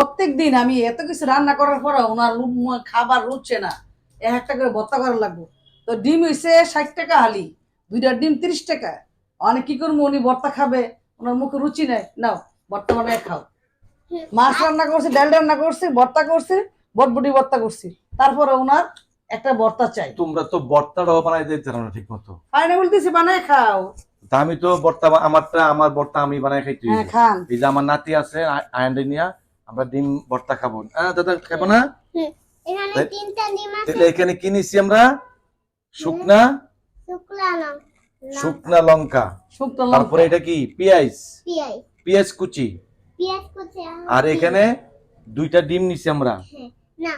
প্রত্যেকদিন আমি এত কিছু রান্না করার পরে ওনার খাবার রুচছে না, একটা করে ভর্তা করা লাগবে। তো ডিম হইছে 60 টাকা হালি, 2টা ডিম 30 টাকা। অনেক কি করবো, উনি ভর্তা খাবে, ওনার মুখে রুচি নাই, নাও ভর্তা বানায় খাও। মাছ রান্না করছি, ডাল রান্না করছি, ভর্তা করছি, বটবটি ভর্তা করছি, তারপরে ওনার একটা ভর্তা চাই। তোমরা তো ভর্তাটাও বানাই দিতে পারো না ঠিক মতো। পাইনাপল দিছি, বানায় খাও। তা আমি তো ভর্তা আমার ভর্তা আমি বানাই খাইতে হ্যাঁ খান। এই যে আমার নাতি আছে আয়ান্ডিনিয়া, আমরা ডিম ভর্তা খাবো। দাদা খাবো না? এখানে 3টা ডিম আছে। তাহলে এখানে কি নিছি আমরা? শুকনা শুকনা লঙ্কা, তারপরে এটা কি পেঁয়াজ, পেঁয়াজ কুচি, আর এখানে 2টা ডিম নিছি আমরা। না,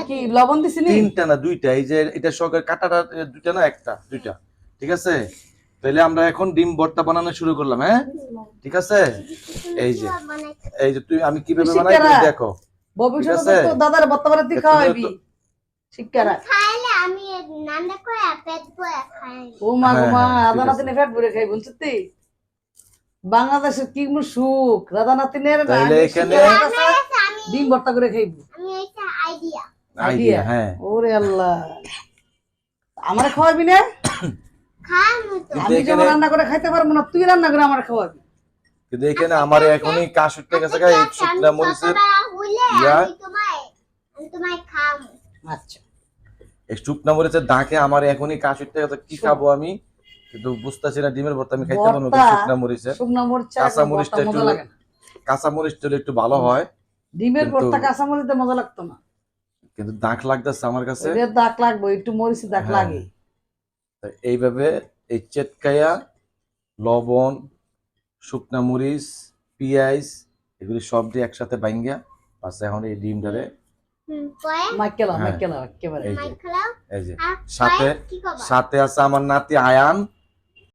কি লবণ দিছি নি? 3টা না 2টা, এই যে এটা সরকার কাটাটা 2টা না 1টা 2টা, ঠিক আছে? তাহলে আমরা এখন ডিম ভর্তা বানানো শুরু করলাম। হ্যাঁ ঠিক আছে। এই যে তুই আমি কিভাবে বানাই তুই দেখো। ভবিষ্যতে তো দাদার ভর্তা বানাতে খাওয়াবি, শিক্ষা রাখ। খাইলে আমি নান্দা করে পেট ভরে খাই। ও মা গো মা, দাদা নাতিনে পেট ভরে খাই বলছিস তুই? বাংলাদেশের কি সুখ, দাদা নাতিনের তাহলে এখানে ডিম ভর্তা করে খাইব। আমি একটা আইডিয়া। হ্যাঁ ওরে আল্লাহ, আমারে খাওয়াবি না? খামু তো। আমি যেমন রান্না করে খাইতে পারবো না, তুই রান্না করে আমার খাওয়াবি। কিন্তু এখানে আমার এখনই কাশ উঠতে গেছে গাই শুকনা মরিচের ইয়া। আমি তোমায় খামু। আচ্ছা, এই শুকনা মরিচের ডাকে আমার এখনই কাশ উঠতে গেছে, কি খাবো আমি কিন্তু বুঝতেছি না। ডিমের ভর্তা আমি খাইতে পারবো না শুকনা মরিচের। শুকনা মরিচ কাঁচা মরিচটা একটু, কাঁচা মরিচটা একটু ভালো হয়। ডিমের ভর্তা কাঁচা মরিচে মজা লাগতো না, কিন্তু দাগ লাগতেছে আমার কাছে। দাগ লাগবে, একটু মরিচে দাগ লাগে। এইভাবে এই চেটকায়া, লবণ, শুকনা মরিচ, পেঁয়াজ এগুলি সব দিয়ে একসাথে বাইঙ্গা পাশে এখন এই ডিমটারে মাইকেলা একেবারে। এই যে সাথে আছে আমার নাতি আয়ান।